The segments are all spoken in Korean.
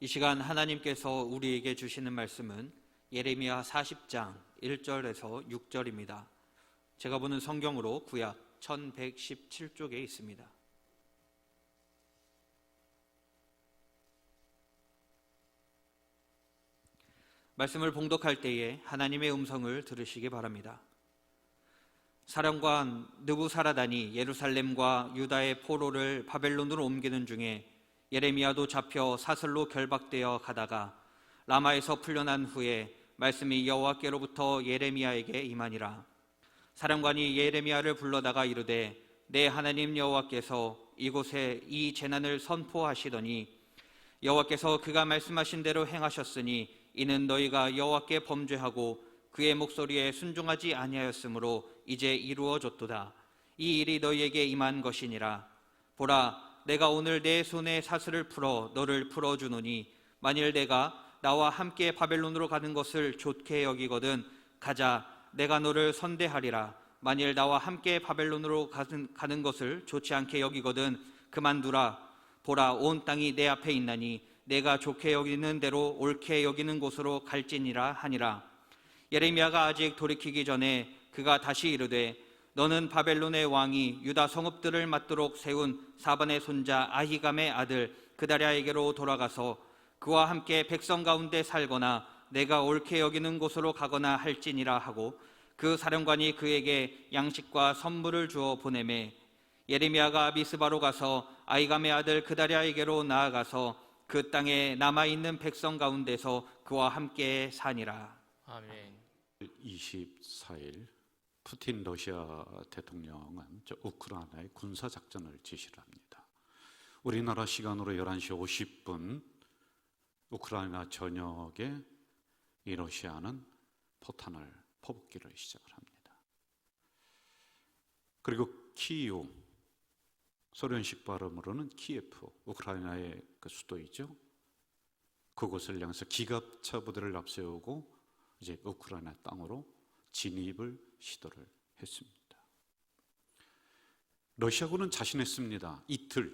이 시간 하나님께서 우리에게 주시는 말씀은 예레미야 40장 1절에서 6절입니다. 제가 보는 성경으로 구약 1117쪽에 있습니다. 말씀을 봉독할 때에 하나님의 음성을 들으시기 바랍니다. 사령관 느부사라단이 예루살렘과 유다의 포로를 바벨론으로 옮기는 중에 예레미야도 잡혀 사슬로 결박되어 가다가 라마에서 풀려난 후에 말씀이 여호와께로부터 예레미야에게 임하니라. 사령관이 예레미야를 불러다가 이르되 내 하나님 여호와께서 이곳에 이 재난을 선포하시더니 여호와께서 그가 말씀하신 대로 행하셨으니 이는 너희가 여호와께 범죄하고 그의 목소리에 순종하지 아니하였으므로 이제 이루어졌도다. 이 일이 너희에게 임한 것이니라. 보라, 내가 오늘 내 손에 사슬을 풀어 너를 풀어주노니 만일 내가 나와 함께 바벨론으로 가는 것을 좋게 여기거든 가자, 내가 너를 선대하리라. 만일 나와 함께 바벨론으로 가는 것을 좋지 않게 여기거든 그만두라. 보라, 온 땅이 내 앞에 있나니 내가 좋게 여기는 대로 옳게 여기는 곳으로 갈지니라 하니라. 예레미야가 아직 돌이키기 전에 그가 다시 이르되 너는 바벨론의 왕이 유다 성읍들을 맡도록 세운 사반의 손자 아히감의 아들 그다랴에게로 돌아가서 그와 함께 백성 가운데 살거나 내가 옳게 여기는 곳으로 가거나 할지니라 하고 그 사령관이 그에게 양식과 선물을 주어 보내매 예레미야가 미스바로 가서 아히감의 아들 그다랴에게로 나아가서 그 땅에 남아있는 백성 가운데서 그와 함께 사니라. 아멘. 24일 푸틴 러시아 대통령은 우크라이나의 군사작전을 지시를 합니다. 우리나라 시간으로 11시 50분 우크라이나 전역에 이 러시아는 포탄을 퍼붓기를 시작을 합니다. 그리고 키이우, 소련식 발음으로는 키예프, 우크라이나의 그 수도이죠. 그곳을 향해서 기갑차 부대를 앞세우고 이제 우크라이나 땅으로 진입을 시도를 했습니다. 러시아군은 자신했습니다. 이틀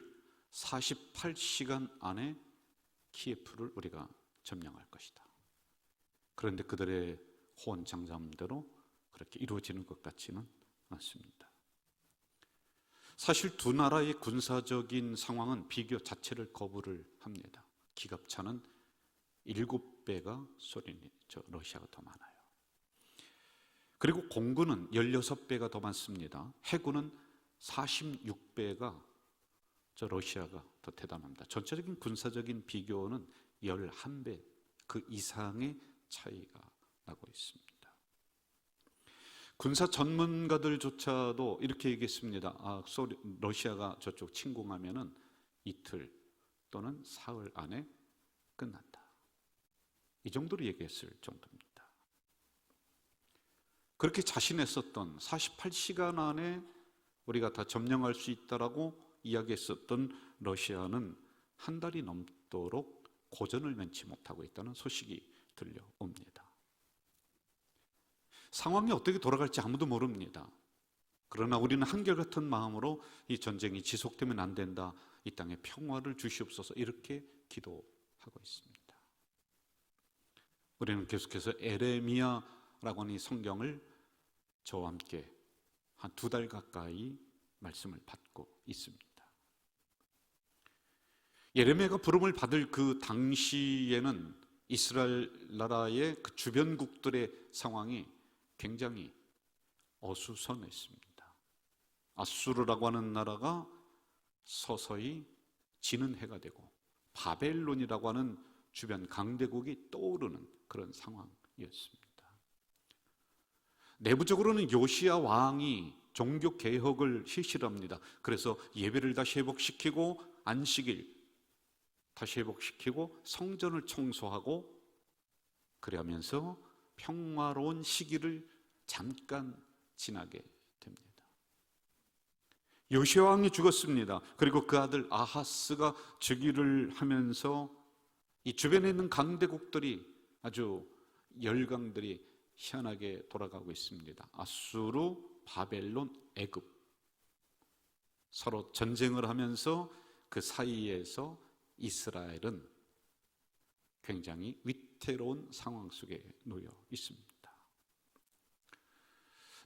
48시간 안에 키예프를 우리가 점령할 것이다. 그런데 그들의 호언장담대로 그렇게 이루어지는 것 같지는 않습니다. 사실 두 나라의 군사적인 상황은 비교 자체를 거부를 합니다. 기갑차는 7배가 러시아가 더 많아요. 그리고 공군은 16배가 더 많습니다. 해군은 46배가 러시아가 더 대단합니다. 전체적인 군사적인 비교는 11배 그 이상의 차이가 나고 있습니다. 군사 전문가들조차도 이렇게 얘기했습니다. 러시아가 저쪽 침공하면은 이틀 또는 사흘 안에 끝난다. 이 정도로 얘기했을 정도입니다. 그렇게 자신했었던 48시간 안에 우리가 다 점령할 수 있다라고 이야기했었던 러시아는 한 달이 넘도록 고전을 면치 못하고 있다는 소식이 들려옵니다. 상황이 어떻게 돌아갈지 아무도 모릅니다. 그러나 우리는 한결같은 마음으로 이 전쟁이 지속되면 안 된다. 이 땅에 평화를 주시옵소서 이렇게 기도하고 있습니다. 우리는 계속해서 에레미야라고 하는 이 성경을 저와 함께 한 2달 가까이 말씀을 받고 있습니다. 예레미야가 부름을 받을 그 당시에는 이스라엘 나라의 그 주변국들의 상황이 굉장히 어수선했습니다. 아수르라고 하는 나라가 서서히 지는 해가 되고 바벨론이라고 하는 주변 강대국이 떠오르는 그런 상황이었습니다. 내부적으로는 요시야 왕이 종교 개혁을 실시를 합니다. 그래서 예배를 다시 회복시키고 안식일 다시 회복시키고 성전을 청소하고 그러면서 평화로운 시기를 잠깐 지나게 됩니다. 요시야 왕이 죽었습니다. 그리고 그 아들 아하스가 즉위를 하면서 이 주변에 있는 강대국들이 아주 열강들이 희한하게 돌아가고 있습니다. 아수르, 바벨론, 애굽 서로 전쟁을 하면서 그 사이에서 이스라엘은 굉장히 위태로운 상황 속에 놓여 있습니다.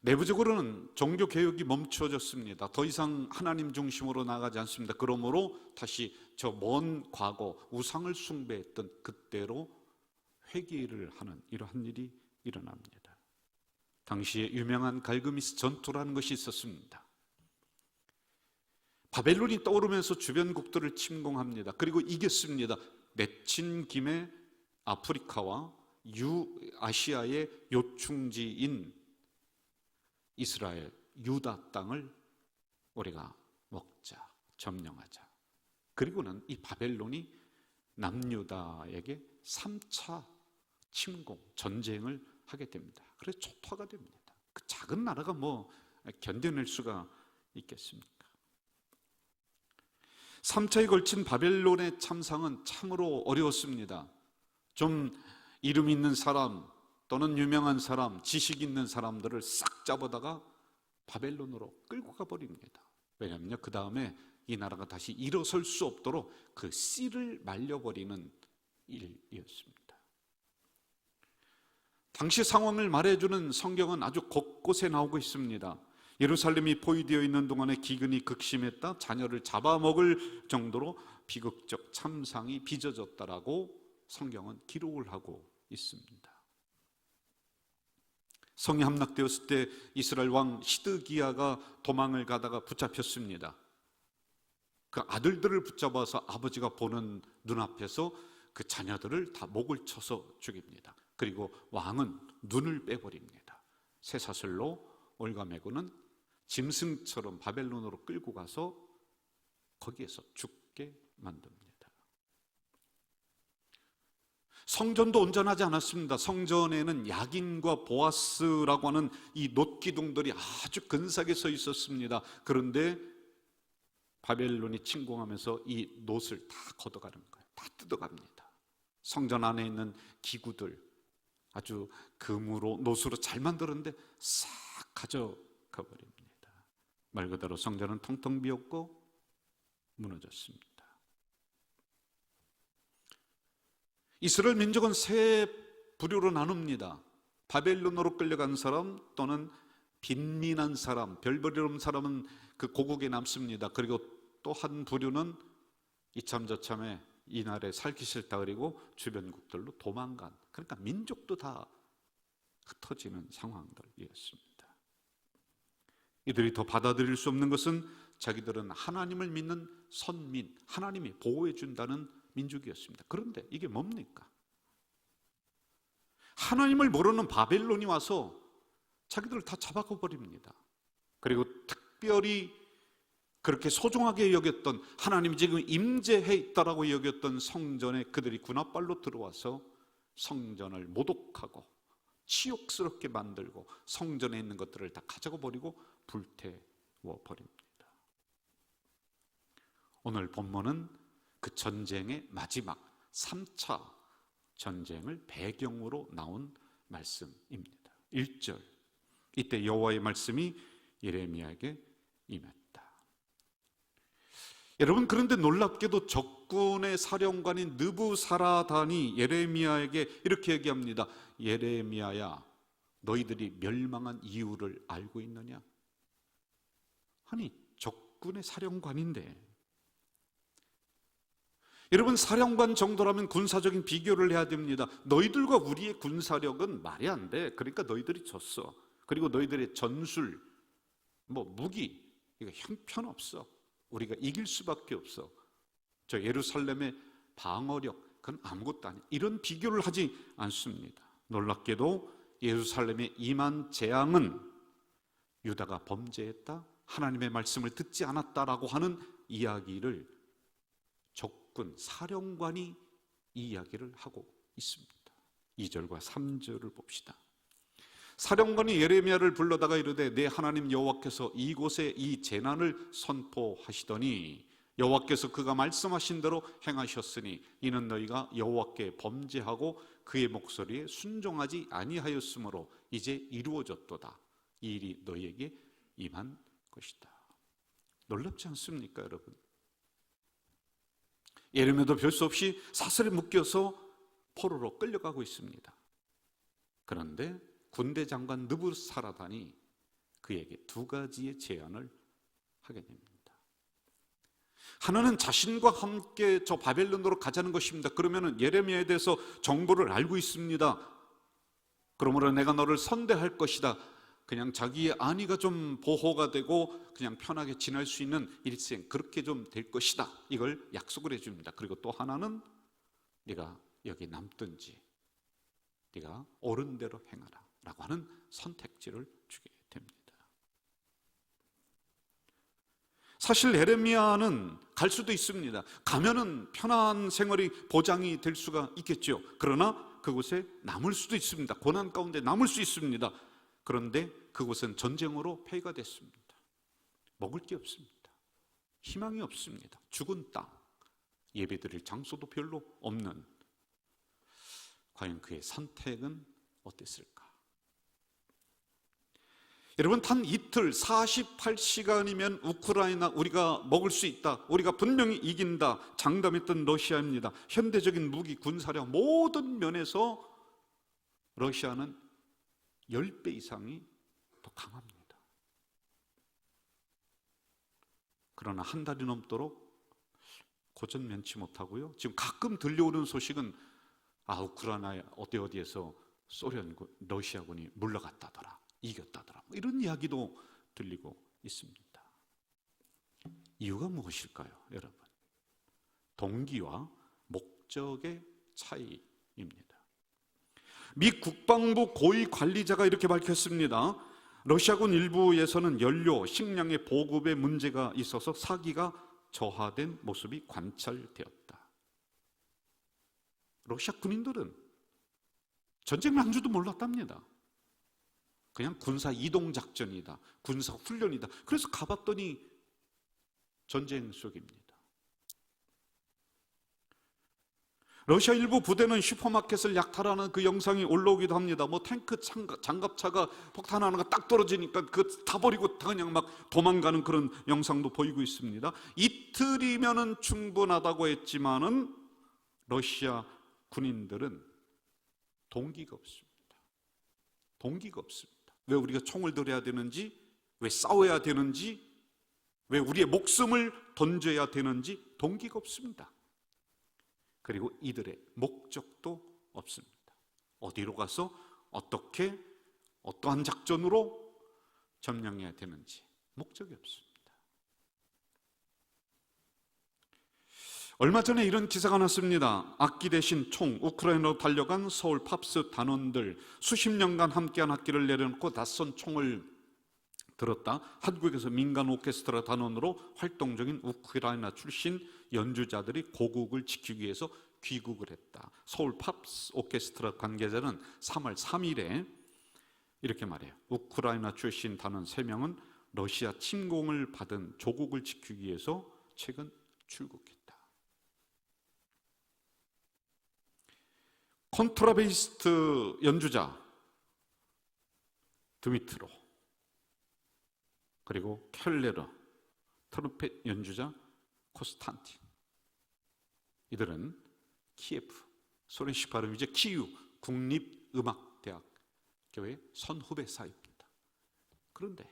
내부적으로는 종교개혁이 멈춰졌습니다. 더 이상 하나님 중심으로 나가지 않습니다. 그러므로 다시 저 먼 과거 우상을 숭배했던 그때로 회귀를 하는 이러한 일이 일어납니다. 당시에 유명한 갈그미스 전투라는 것이 있었습니다. 바벨론이 떠오르면서 주변국들을 침공합니다. 그리고 이겼습니다. 내친 김에 아프리카와 아시아의 요충지인 이스라엘, 유다 땅을 우리가 먹자, 점령하자. 그리고는 이 바벨론이 남유다에게 3차 침공, 전쟁을 하게 됩니다. 그래서 초토화가 됩니다. 그 작은 나라가 뭐 견뎌낼 수가 있겠습니까? 3차에 걸친 바벨론의 참상은 참으로 어려웠습니다. 좀 이름 있는 사람 또는 유명한 사람, 지식 있는 사람들을 싹 잡아다가 바벨론으로 끌고 가버립니다. 왜냐하면요, 그 다음에 이 나라가 다시 일어설 수 없도록 그 씨를 말려버리는 일이었습니다. 당시 상황을 말해주는 성경은 아주 곳곳에 나오고 있습니다. 예루살렘이 포위되어 있는 동안에 기근이 극심했다, 자녀를 잡아먹을 정도로 비극적 참상이 빚어졌다라고 성경은 기록을 하고 있습니다. 성이 함락되었을 때 이스라엘 왕 시드기야가 도망을 가다가 붙잡혔습니다. 그 아들들을 붙잡아서 아버지가 보는 눈앞에서 그 자녀들을 다 목을 쳐서 죽입니다. 그리고 왕은 눈을 빼버립니다. 쇠사슬로 올가매고는 짐승처럼 바벨론으로 끌고 가서 거기에서 죽게 만듭니다. 성전도 온전하지 않았습니다. 성전에는 야긴과 보아스라고 하는 이 놋기둥들이 아주 근사하게 서 있었습니다. 그런데 바벨론이 침공하면서 이 놋을 다 걷어가는 거예요. 다 뜯어갑니다. 성전 안에 있는 기구들 아주 금으로 놋으로 잘 만들었는데 싹 가져가 버립니다. 말 그대로 성전은 텅텅 비었고 무너졌습니다. 이스라엘 민족은 세 부류로 나눕니다. 바벨론으로 끌려간 사람 또는 빈민한 사람, 별벌이로운 사람은 그 고국에 남습니다. 그리고 또 한 부류는 이참저참에 이날에 살기 싫다 그리고 주변국들로 도망간, 그러니까 민족도 다 흩어지는 상황들이었습니다. 이들이 더 받아들일 수 없는 것은 자기들은 하나님을 믿는 선민, 하나님이 보호해 준다는 민족이었습니다. 그런데 이게 뭡니까? 하나님을 모르는 바벨론이 와서 자기들을 다 잡아가 버립니다. 그리고 특별히 그렇게 소중하게 여겼던, 하나님이 지금 임재해 있다라고 여겼던 성전에 그들이 군합발로 들어와서 성전을 모독하고 치욕스럽게 만들고 성전에 있는 것들을 다 가져가 버리고 불태워 버립니다. 오늘 본문은 그 전쟁의 마지막 3차 전쟁을 배경으로 나온 말씀입니다. 1절, 이때 여호와의 말씀이 예레미야에게 임했다. 여러분, 그런데 놀랍게도 적군의 사령관인 느부사라단이 예레미야에게 이렇게 얘기합니다. 예레미야야, 너희들이 멸망한 이유를 알고 있느냐? 아니, 적군의 사령관인데, 여러분, 사령관 정도라면 군사적인 비교를 해야 됩니다. 너희들과 우리의 군사력은 말이 안 돼. 그러니까 너희들이 졌어. 그리고 너희들의 전술, 무기, 이거 형편없어. 우리가 이길 수밖에 없어. 저 예루살렘의 방어력, 그건 아무것도 아니야. 이런 비교를 하지 않습니다. 놀랍게도 예루살렘에 임한 재앙은 유다가 범죄했다, 하나님의 말씀을 듣지 않았다라고 하는 이야기를 적군 사령관이 이 이야기를 하고 있습니다. 2절과 3절을 봅시다. 사령관이 예레미야를 불러다가 이르되 내 하나님 여호와께서 이곳에 이 재난을 선포하시더니 여호와께서 그가 말씀하신 대로 행하셨으니 이는 너희가 여호와께 범죄하고 그의 목소리에 순종하지 아니하였으므로 이제 이루어졌도다. 이 일이 너희에게 임한 것이다. 놀랍지 않습니까, 여러분? 예레미야도 별 수 없이 사슬에 묶여서 포로로 끌려가고 있습니다. 그런데 군대 장관 느부사라단이 그에게 두 가지의 제안을 하게 됩니다. 하나는 자신과 함께 저 바벨론으로 가자는 것입니다. 그러면 예레미야에 대해서 정보를 알고 있습니다. 그러므로 내가 너를 선대할 것이다. 그냥 자기의 안위가 좀 보호가 되고 그냥 편하게 지낼 수 있는 일생, 그렇게 좀 될 것이다. 이걸 약속을 해줍니다. 그리고 또 하나는 네가 여기 남든지 네가 옳은 대로 행하라 라고 하는 선택지를 주게 됩니다. 사실 예레미야는 갈 수도 있습니다. 가면은 편한 생활이 보장이 될 수가 있겠죠. 그러나 그곳에 남을 수도 있습니다. 고난 가운데 남을 수 있습니다. 그런데 그곳은 전쟁으로 폐위가 됐습니다. 먹을 게 없습니다. 희망이 없습니다. 죽은 땅, 예배드릴 장소도 별로 없는, 과연 그의 선택은 어땠을까? 여러분, 단 이틀 48시간이면 우크라이나 우리가 먹을 수 있다, 우리가 분명히 이긴다 장담했던 러시아입니다. 현대적인 무기, 군사력 모든 면에서 러시아는 10배 이상이 더 강합니다. 그러나 한 달이 넘도록 고전 면치 못하고요. 지금 가끔 들려오는 소식은 우크라이나 어디에서 소련군, 러시아군이 물러갔다더라, 이겼다더라, 이런 이야기도 들리고 있습니다. 이유가 무엇일까요, 여러분? 동기와 목적의 차이입니다. 미 국방부 고위 관리자가 이렇게 밝혔습니다. 러시아군 일부에서는 연료, 식량의 보급에 문제가 있어서 사기가 저하된 모습이 관찰되었다. 러시아 군인들은 전쟁 난 줄도 몰랐답니다. 그냥 군사 이동작전이다, 군사 훈련이다. 그래서 가봤더니 전쟁 속입니다. 러시아 일부 부대는 슈퍼마켓을 약탈하는 그 영상이 올라오기도 합니다. 탱크 장갑차가 폭탄 하나가 딱 떨어지니까 그 다 버리고 그냥 막 도망가는 그런 영상도 보이고 있습니다. 이틀이면은 충분하다고 했지만은 러시아 군인들은 동기가 없습니다. 동기가 없습니다. 왜 우리가 총을 들어야 되는지, 왜 싸워야 되는지, 왜 우리의 목숨을 던져야 되는지 동기가 없습니다. 그리고 이들의 목적도 없습니다. 어디로 가서 어떻게, 어떠한 작전으로 점령해야 되는지 목적이 없습니다. 얼마 전에 이런 기사가 났습니다. 악기 대신 총, 우크라이나로 달려간 서울 팝스 단원들, 수십 년간 함께한 악기를 내려놓고 낯선 총을 들었다. 한국에서 민간 오케스트라 단원으로 활동 중인 우크라이나 출신 연주자들이 고국을 지키기 위해서 귀국을 했다. 서울 팝스 오케스트라 관계자는 3월 3일에 이렇게 말해요. 우크라이나 출신 단원 3명은 러시아 침공을 받은 조국을 지키기 위해서 최근 출국했다. 콘트라베이스트 연주자 드미트로, 그리고 켈레러 트럼펫 연주자 코스탄틴, 이들은 키예프, 소련식 발음이죠, 키유 국립음악대학교의 선후배 사이입니다. 그런데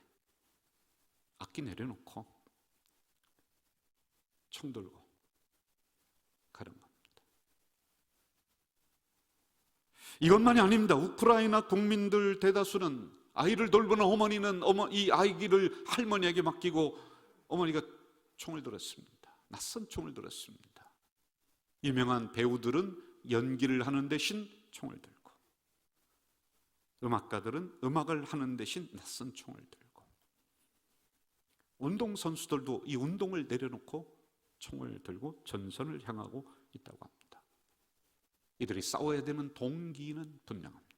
악기 내려놓고 총 들고 가는 겁니다. 이것만이 아닙니다. 우크라이나 국민들 대다수는, 아이를 돌보는 어머니는 이 아이를 할머니에게 맡기고 어머니가 총을 들었습니다. 낯선 총을 들었습니다. 유명한 배우들은 연기를 하는 대신 총을 들고, 음악가들은 음악을 하는 대신 낯선 총을 들고, 운동선수들도 이 운동을 내려놓고 총을 들고 전선을 향하고 있다고 합니다. 이들이 싸워야 되는 동기는 분명합니다.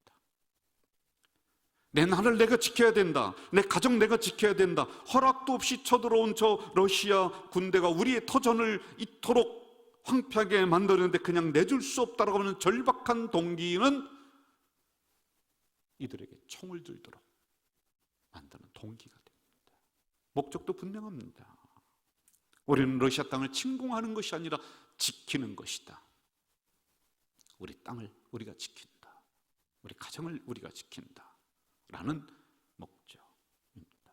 내 나라를 내가 지켜야 된다, 내 가정 내가 지켜야 된다, 허락도 없이 쳐들어온 저 러시아 군대가 우리의 터전을 이토록 황폐하게 만드는데 그냥 내줄 수 없다라고 하는 절박한 동기는 이들에게 총을 들도록 만드는 동기가 됩니다. 목적도 분명합니다. 우리는 러시아 땅을 침공하는 것이 아니라 지키는 것이다. 우리 땅을 우리가 지킨다, 우리 가정을 우리가 지킨다 라는 목적입니다.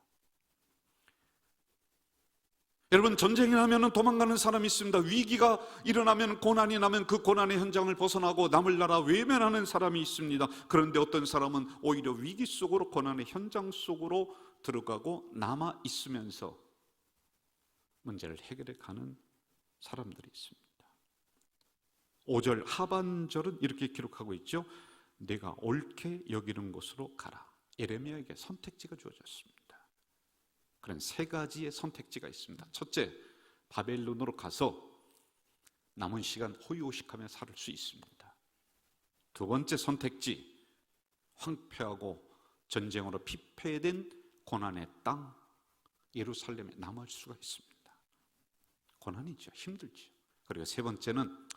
여러분, 전쟁이 나면 도망가는 사람이 있습니다. 위기가 일어나면, 고난이 나면 그 고난의 현장을 벗어나고 남을 나라 외면하는 사람이 있습니다. 그런데 어떤 사람은 오히려 위기 속으로, 고난의 현장 속으로 들어가고 남아 있으면서 문제를 해결해 가는 사람들이 있습니다. 5절 하반절은 이렇게 기록하고 있죠. 내가 옳게 여기는 곳으로 가라. 예레미야에게 선택지가 주어졌습니다. 그런 세 가지의 선택지가 있습니다. 첫째, 바벨론으로 가서 남은 시간 호의호식하며 살 수 있습니다. 두 번째 선택지, 황폐하고 전쟁으로 피폐된 고난의 땅 예루살렘에 남을 수가 있습니다. 고난이죠, 힘들죠. 그리고 세 번째는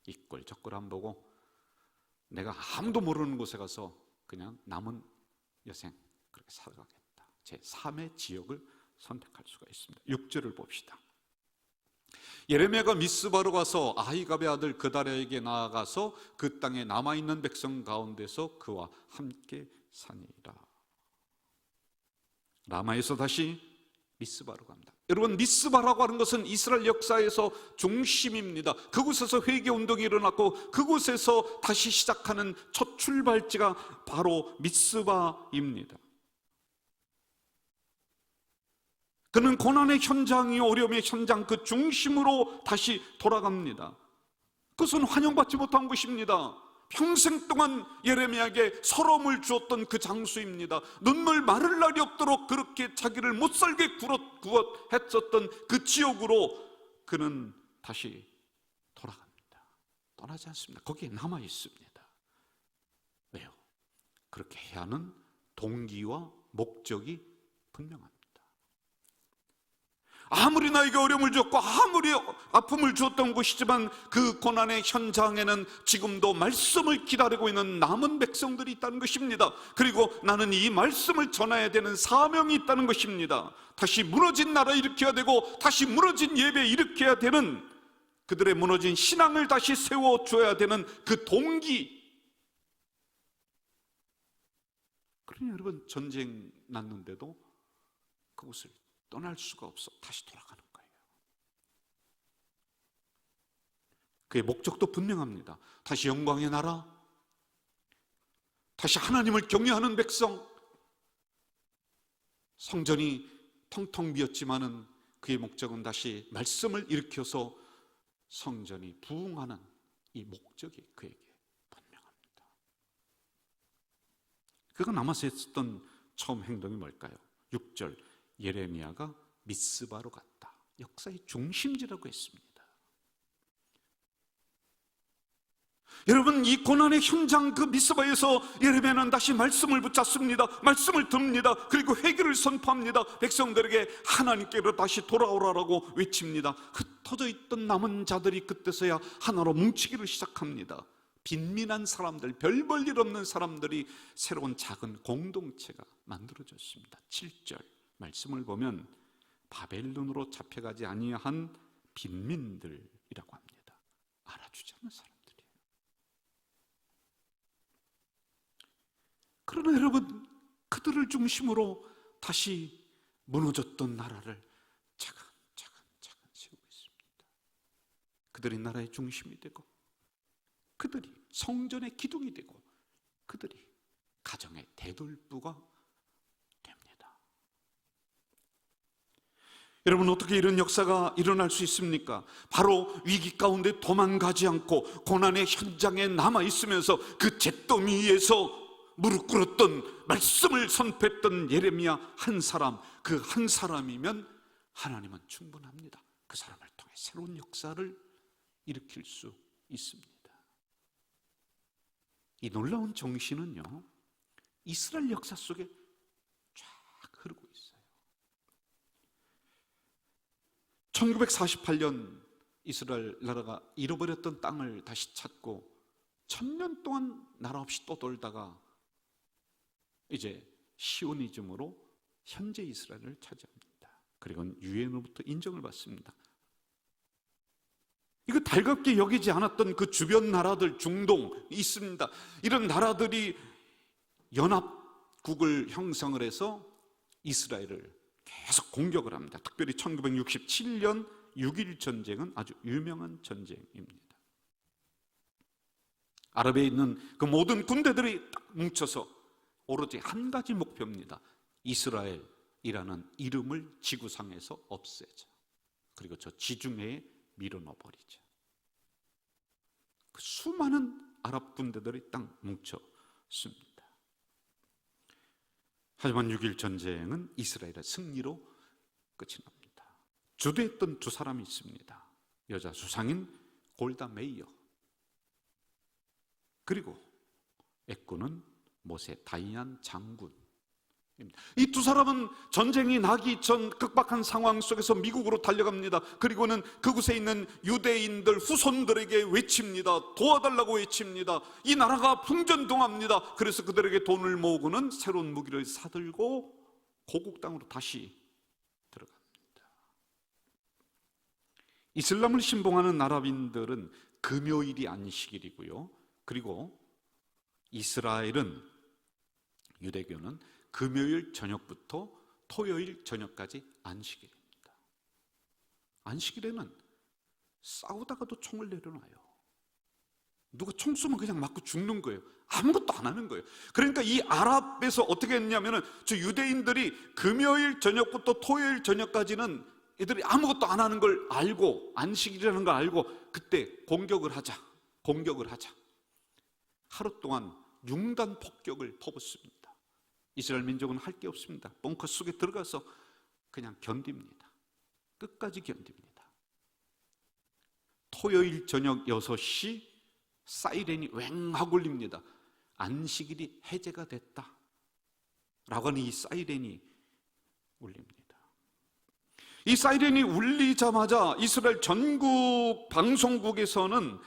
이꼴저꼴 안 보고 내가 아무도 모르는 곳에 가서 그냥 남은 여생 그렇게 살아가겠다. 제 3의 지역을 선택할 수가 있습니다. 6절을 봅시다. 예레미야가 미스바로 가서 아히갑의 아들 그다랴에게 나아가서 그 땅에 남아있는 백성 가운데서 그와 함께 사니라. 라마에서 다시 미스바로 갑니다. 여러분, 미스바라고 하는 것은 이스라엘 역사에서 중심입니다. 그곳에서 회개운동이 일어났고 그곳에서 다시 시작하는 첫 출발지가 바로 미스바입니다. 그는 고난의 현장이, 어려움의 현장, 그 중심으로 다시 돌아갑니다. 그것은 환영받지 못한 것입니다. 평생 동안 예레미야에게 서러움을 주었던 그 장소입니다. 눈물 마를 날이 없도록 그렇게 자기를 못살게 구웠했었던 그 지역으로 그는 다시 돌아갑니다. 떠나지 않습니다. 거기에 남아 있습니다. 왜요? 그렇게 해야 하는 동기와 목적이 분명합니다. 아무리 나에게 어려움을 줬고 아무리 아픔을 주었던 것이지만 그 고난의 현장에는 지금도 말씀을 기다리고 있는 남은 백성들이 있다는 것입니다. 그리고 나는 이 말씀을 전해야 되는 사명이 있다는 것입니다. 다시 무너진 나라 일으켜야 되고 다시 무너진 예배 일으켜야 되는, 그들의 무너진 신앙을 다시 세워줘야 되는 그 동기. 그러니 여러분, 전쟁 났는데도 그곳을 떠날 수가 없어 다시 돌아가는 거예요. 그의 목적도 분명합니다. 다시 영광의 나라, 다시 하나님을 경외하는 백성. 성전이 텅텅 비었지만은 그의 목적은 다시 말씀을 일으켜서 성전이 부흥하는 이 목적이 그에게 분명합니다. 그가 남아서 했었던 처음 행동이 뭘까요? 6절, 예레미야가 미스바로 갔다. 역사의 중심지라고 했습니다. 여러분, 이 고난의 현장 그 미스바에서 예레미야는 다시 말씀을 붙잡습니다. 말씀을 듭니다. 그리고 회개를 선포합니다. 백성들에게 하나님께로 다시 돌아오라라고 외칩니다. 흩어져 있던 남은 자들이 그때서야 하나로 뭉치기를 시작합니다. 빈민한 사람들, 별 볼 일 없는 사람들이 새로운 작은 공동체가 만들어졌습니다. 7절 말씀을 보면 바벨론으로 잡혀가지 아니한 빈민들이라고 합니다. 알아주지 않는 사람들이에요. 그러나 여러분, 그들을 중심으로 다시 무너졌던 나라를 차근차근 세우고 있습니다. 그들이 나라의 중심이 되고, 그들이 성전의 기둥이 되고, 그들이 가정의 대돌부가 여러분, 어떻게 이런 역사가 일어날 수 있습니까? 바로 위기 가운데 도망가지 않고 고난의 현장에 남아있으면서 그 잿더미 위에서 무릎 꿇었던, 말씀을 선포했던 예레미야 한 사람, 그 한 사람이면 하나님은 충분합니다. 그 사람을 통해 새로운 역사를 일으킬 수 있습니다. 이 놀라운 정신은요, 이스라엘 역사 속에 쫙 흐르고 있어요. 1948년 이스라엘 나라가 잃어버렸던 땅을 다시 찾고 1000년 동안 나라 없이 또 돌다가 이제 시오니즘으로 현재 이스라엘을 차지합니다. 그리고 유엔으로부터 인정을 받습니다. 이거 달갑게 여기지 않았던 그 주변 나라들, 중동 있습니다. 이런 나라들이 연합국을 형성을 해서 이스라엘을 계속 공격을 합니다. 특별히 1967년 6.1 전쟁은 아주 유명한 전쟁입니다. 아랍에 있는 그 모든 군대들이 딱 뭉쳐서 오로지 한 가지 목표입니다. 이스라엘이라는 이름을 지구상에서 없애자. 그리고 저 지중해에 밀어넣어버리자. 그 수많은 아랍 군대들이 딱 뭉쳤습니다. 하지만 6.1 전쟁은 이스라엘의 승리로 끝이 납니다. 주도했던 두 사람이 있습니다. 여자 수상인 골다 메이어, 그리고 애꾸는 모세 다이안 장군입니다. 이 두 사람은 전쟁이 나기 전 극박한 상황 속에서 미국으로 달려갑니다. 그리고는 그곳에 있는 유대인들 후손들에게 외칩니다. 도와달라고 외칩니다. 이 나라가 풍전등화합니다. 그래서 그들에게 돈을 모으고는 새로운 무기를 사들고 고국 땅으로 다시 들어갑니다. 이슬람을 신봉하는 아랍인들은 금요일이 안식일이고요. 그리고 이스라엘은, 유대교는 금요일 저녁부터 토요일 저녁까지 안식일입니다. 안식일에는 싸우다가도 총을 내려놔요. 누가 총 쏘면 그냥 맞고 죽는 거예요. 아무것도 안 하는 거예요. 그러니까 이 아랍에서 어떻게 했냐면은 저 유대인들이 금요일 저녁부터 토요일 저녁까지는 애들이 아무것도 안 하는 걸 알고, 안식일이라는 걸 알고 그때 공격을 하자. 하루 동안 융단 폭격을 퍼붓습니다. 이스라엘 민족은 할 게 없습니다. 벙커 속에 들어가서 그냥 견딥니다. 끝까지 견딥니다. 토요일 저녁 6시 사이렌이 왱하고 울립니다. 안식일이 해제가 됐다 라고 하는 이 사이렌이 울립니다. 이 사이렌이 울리자마자 이스라엘 전국 방송국에서는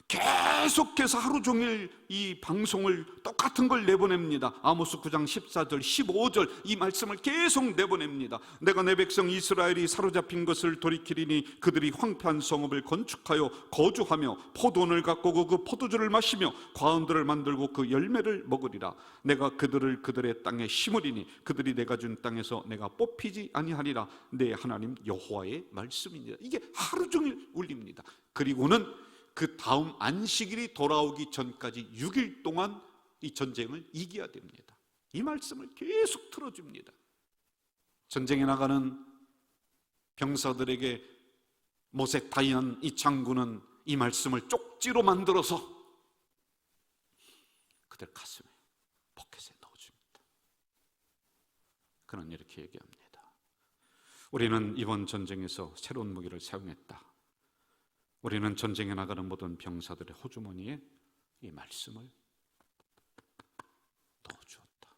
계속해서 하루 종일 이 방송을 똑같은 걸 내보냅니다. 아모스 9장 14절 15절 이 말씀을 계속 내보냅니다. 내가 내 백성 이스라엘이 사로잡힌 것을 돌이키리니 그들이 황폐한 성읍을 건축하여 거주하며 포도원을 가꾸고 그 포도주를 마시며 과원들을 만들고 그 열매를 먹으리라. 내가 그들을 그들의 땅에 심으리니 그들이 내가 준 땅에서 내가 뽑히지 아니하리라. 내 하나님 여호와의 말씀입니다. 이게 하루 종일 울립니다. 그리고는 그 다음 안식일이 돌아오기 전까지 6일 동안 이 전쟁을 이겨야 됩니다. 이 말씀을 계속 틀어줍니다. 전쟁에 나가는 병사들에게 모세 다이안 이 장군은 이 말씀을 쪽지로 만들어서 그들 가슴에 포켓에 넣어줍니다. 그는 이렇게 얘기합니다. 우리는 이번 전쟁에서 새로운 무기를 사용했다. 우리는 전쟁에 나가는 모든 병사들의 호주머니에 이 말씀을 넣어주었다.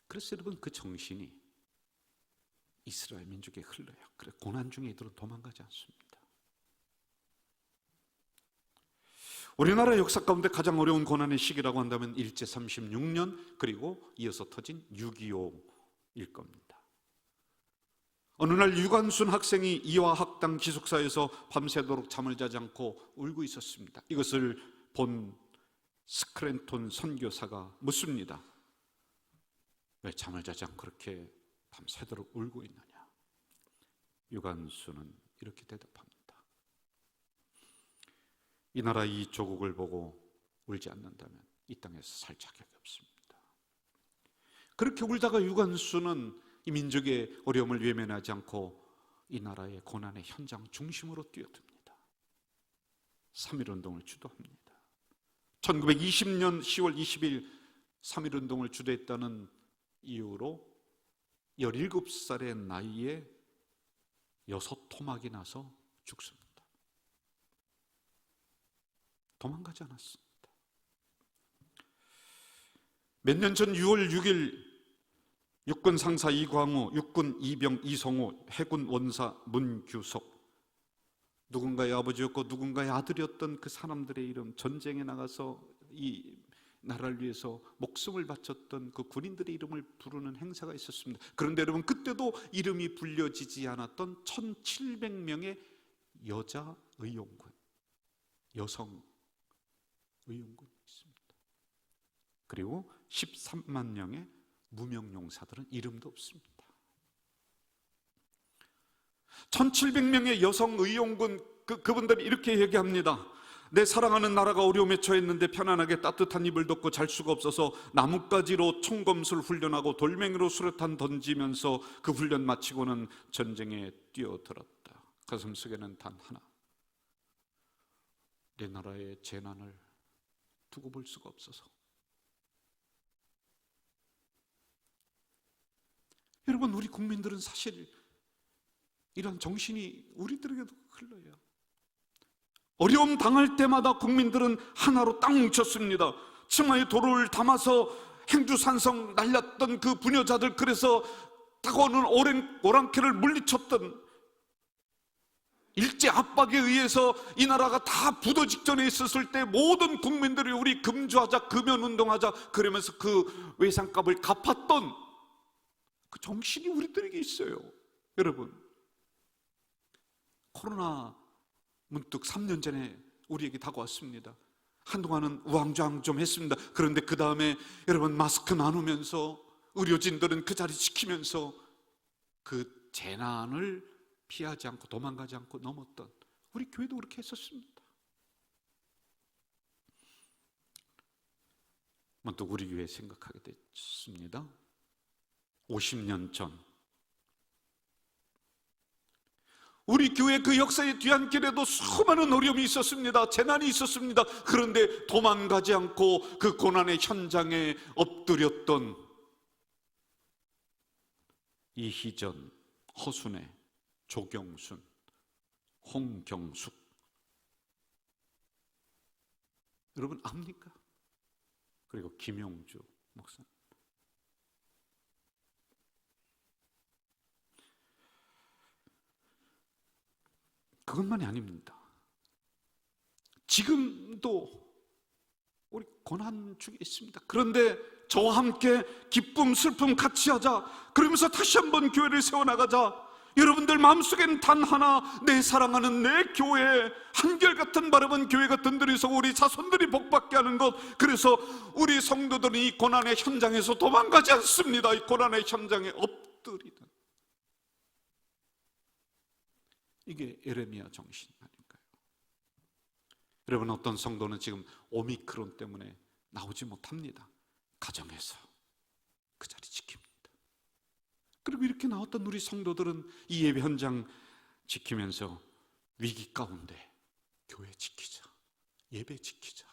그래서 여러분 그 정신이 이스라엘 민족에 흘러요. 그래 고난 중에 이들은 도망가지 않습니다. 우리나라 역사 가운데 가장 어려운 고난의 시기라고 한다면 일제 36년 그리고 이어서 터진 6.25일 겁니다. 어느 날 유관순 학생이 이화 학당 기숙사에서 밤새도록 잠을 자지 않고 울고 있었습니다. 이것을 본 스크랜톤 선교사가 묻습니다. 왜 잠을 자지 않고 그렇게 밤새도록 울고 있느냐? 유관순은 이렇게 대답합니다. 이 나라 이 조국을 보고 울지 않는다면 이 땅에서 살 자격이 없습니다. 그렇게 울다가 유관순은 이 민족의 어려움을 외면하지 않고 이 나라의 고난의 현장 중심으로 뛰어듭니다. 3.1운동을 주도합니다. 1920년 10월 20일 3.1운동을 주도했다는 이유로 17살의 나이에 6토막이 나서 죽습니다. 도망가지 않았습니다. 몇 년 전 6월 6일 육군 상사 이광우, 육군 이병 이성우, 해군 원사 문규석, 누군가의 아버지였고 누군가의 아들이었던 그 사람들의 이름, 전쟁에 나가서 이 나라를 위해서 목숨을 바쳤던 그 군인들의 이름을 부르는 행사가 있었습니다. 그런데 여러분 그때도 이름이 불려지지 않았던 1700명의 여자 의용군, 여성 의용군이 있습니다. 그리고 13만 명의 무명용사들은 이름도 없습니다. 1700명의 여성 의용군, 그분들이 이렇게 얘기합니다. 내 사랑하는 나라가 어려움에 처했는데 편안하게 따뜻한 이불 덮고 잘 수가 없어서 나뭇가지로 총검술 훈련하고 돌멩이로 수류탄 던지면서 그 훈련 마치고는 전쟁에 뛰어들었다. 가슴속에는 단 하나, 내 나라의 재난을 두고 볼 수가 없어서. 여러분, 우리 국민들은 사실 이런 정신이 우리들에게도 흘러요. 어려움 당할 때마다 국민들은 하나로 딱 뭉쳤습니다. 치마에 돌을 담아서 행주산성 날렸던 그 부녀자들, 그래서 다가오는 오랑캐를 물리쳤던 일제 압박에 의해서 이 나라가 다 부도 직전에 있었을 때 모든 국민들이 우리 금주하자, 금연운동하자 그러면서 그 외상값을 갚았던 그 정신이 우리들에게 있어요. 여러분, 코로나 문득 3년 전에 우리에게 다가왔습니다. 한동안은 우왕좌왕 좀 했습니다. 그런데 그 다음에 여러분, 마스크 나누면서 의료진들은 그 자리 지키면서 그 재난을 피하지 않고 도망가지 않고 넘었던, 우리 교회도 그렇게 했었습니다. 문득 우리 교회 생각하게 됐습니다. 50년 전 우리 교회 그 역사의 뒤안길에도 수많은 어려움이 있었습니다. 재난이 있었습니다. 그런데 도망가지 않고 그 고난의 현장에 엎드렸던 이희전, 허순애, 조경순, 홍경숙, 여러분 압니까? 그리고 김용주 목사님. 그것만이 아닙니다. 지금도 우리 고난 중에 있습니다. 그런데 저와 함께 기쁨, 슬픔 같이 하자, 그러면서 다시 한번 교회를 세워나가자. 여러분들 마음속엔 단 하나, 내 사랑하는 내 교회, 한결같은 바람은 교회가 든든해서 우리 자손들이 복받게 하는 것. 그래서 우리 성도들은 이 고난의 현장에서 도망가지 않습니다. 이 고난의 현장에 엎드리는, 이게 예레미야 정신 아닌가요? 여러분, 어떤 성도는 지금 오미크론 때문에 나오지 못합니다. 가정에서 그 자리 지킵니다. 그리고 이렇게 나왔던 우리 성도들은 이 예배 현장 지키면서 위기 가운데 교회 지키자, 예배 지키자,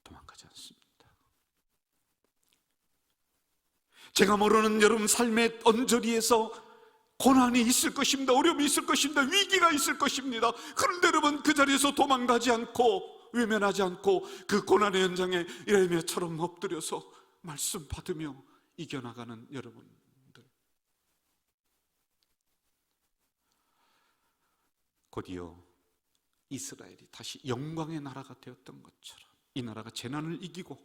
도망가지 않습니다. 제가 모르는 여러분 삶의 언저리에서 고난이 있을 것입니다. 어려움이 있을 것입니다. 위기가 있을 것입니다. 그런데 여러분, 그 자리에서 도망가지 않고 외면하지 않고 그 고난의 현장에 예레미야처럼 엎드려서 말씀 받으며 이겨나가는 여러분들, 곧이어 이스라엘이 다시 영광의 나라가 되었던 것처럼, 이 나라가 재난을 이기고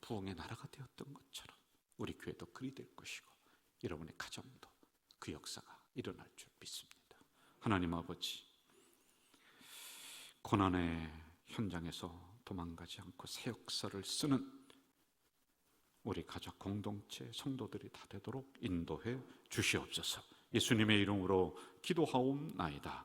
부흥의 나라가 되었던 것처럼 우리 교회도 그리 될 것이고, 여러분의 가정도 그 역사가 일어날 줄 믿습니다. 하나님 아버지, 고난의 현장에서 도망가지 않고 새 역사를 쓰는 우리 가족 공동체 성도들이 다 되도록 인도해 주시옵소서. 예수님의 이름으로 기도하옵나이다.